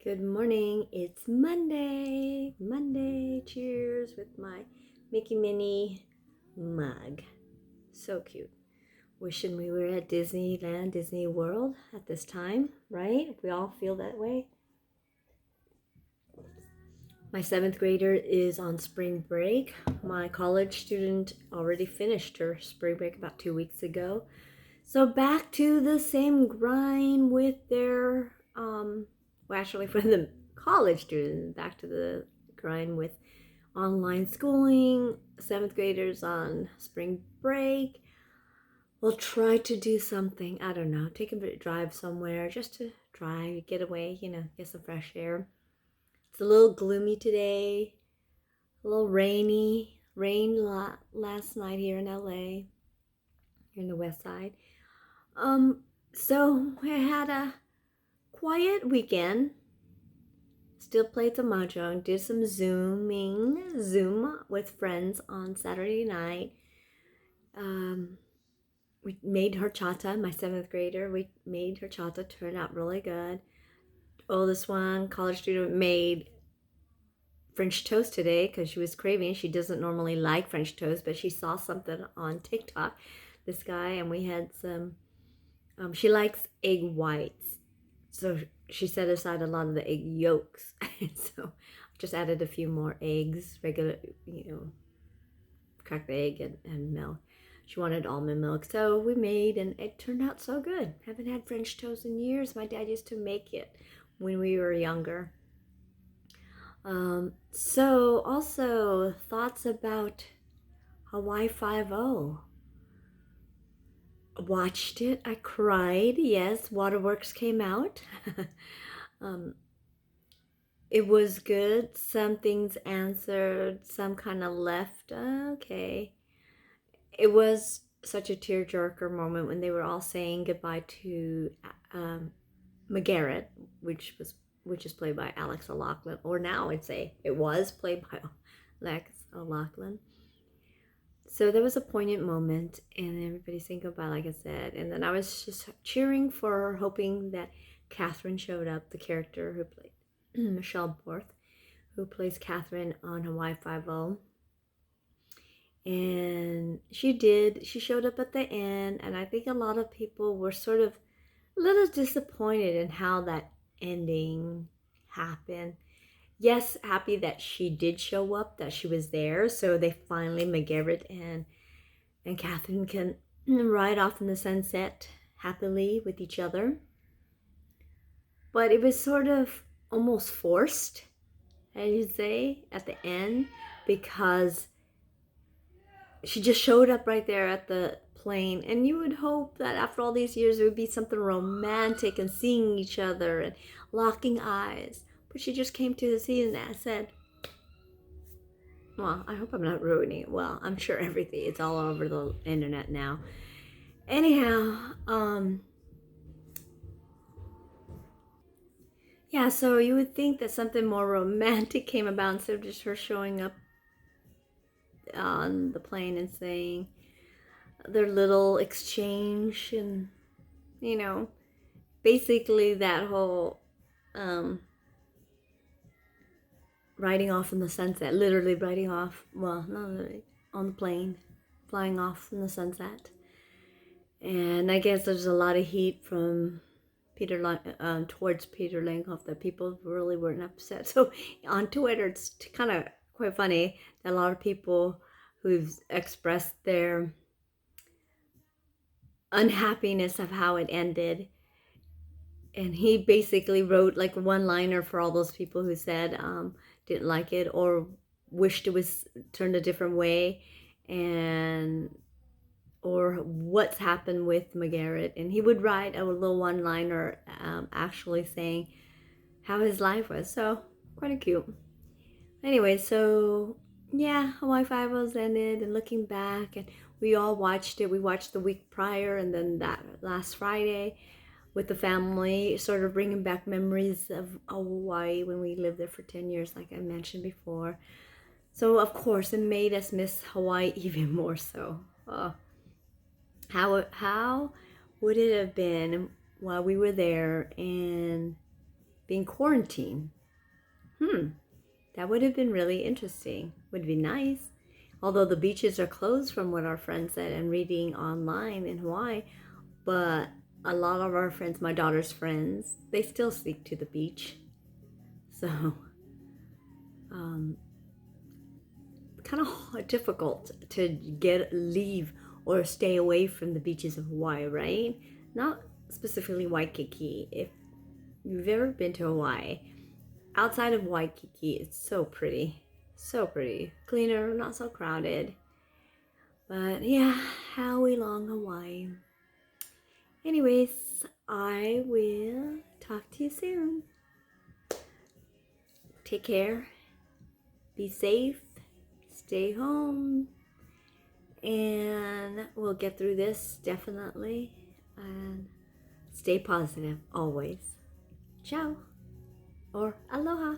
Good morning. It's Monday. Cheers with my Mickey Minnie mug. So cute. Wishing we were at Disneyland, Disney World at this time, right? We all feel that way. My seventh grader is on spring break. My college student already finished her spring break about 2 weeks ago. So back to the same grind with their actually for the college students, back to the grind with online schooling, seventh graders on spring break. We'll try to do something, I don't know, take a drive somewhere just to try, get away, get some fresh air. It's a little gloomy today, a little rainy. Rained last night here in LA, here in the west side. So I had a quiet weekend. Still played some mahjong, did some Zoom with friends on Saturday night. We made horchata, my seventh grader. We made horchata, turned out really good. Oldest one, college student, made French toast today because she was craving. She doesn't normally like French toast, but she saw something on TikTok, this guy, and we had some. She likes egg whites, so she set aside a lot of the egg yolks. So just added a few more eggs, regular, cracked egg and milk. She wanted almond milk, so we made, and it turned out so good. Haven't had French toast in years. My dad used to make it when we were younger. So also thoughts about Hawaii 5-0. Watched it. I cried. Yes, Waterworks came out. It was good. Some things answered, some kind of left. Okay. It was such a tearjerker moment when they were all saying goodbye to McGarrett, which is played by Alex O'Loughlin, or now I'd say it was played by Alex O'Loughlin. So there was a poignant moment, and everybody saying goodbye, like I said. And then I was just cheering for her, hoping that Catherine showed up, the character who played Michelle Borth, who plays Catherine on Hawaii 5-0. And she did. She showed up at the end, and I think a lot of people were sort of a little disappointed in how that ending happened. Yes, happy that she did show up, that she was there, so they finally, McGarrett and Catherine, can ride off in the sunset happily with each other. But it was sort of almost forced, as you say, at the end, because she just showed up right there at the plane, and you would hope that after all these years it would be something romantic and seeing each other and locking eyes. But she just came to the scene and said, well, I hope I'm not ruining it. Well, I'm sure everything, it's all over the internet now. Anyhow, yeah, so you would think that something more romantic came about instead of just her showing up on the plane and saying their little exchange, and basically that whole riding off in the sunset, literally riding off, well, not literally, on the plane, flying off in the sunset. And I guess there's a lot of heat from towards Peter Langhoff that people really weren't upset. So on Twitter, it's kind of quite funny that a lot of people who've expressed their unhappiness of how it ended, and he basically wrote like a one-liner for all those people who said didn't like it or wished it was turned a different way, and or what's happened with McGarrett. And he would write a little one-liner actually saying how his life was. So quite cute. Anyway, so yeah, Hawaii 5-0's ended, and looking back, and we all watched it. We watched the week prior, and then that last Friday with the family, sort of bringing back memories of Hawaii when we lived there for 10 years, like I mentioned before. So, of course, it made us miss Hawaii even more so. Oh, how would it have been while we were there, and being quarantined. That would have been really interesting. Would be nice. Although the beaches are closed from what our friends said and reading online in Hawaii, but a lot of our friends, my daughter's friends, they still sneak to the beach. So, kind of difficult to leave or stay away from the beaches of Hawaii, right? Not specifically Waikiki. If you've ever been to Hawaii, outside of Waikiki, it's so pretty. So pretty. Cleaner, not so crowded. But yeah, Howie Long, Hawaii. Anyways, I will talk to you soon. Take care. Be safe. Stay home. And we'll get through this definitely. And stay positive always. Ciao. Or aloha.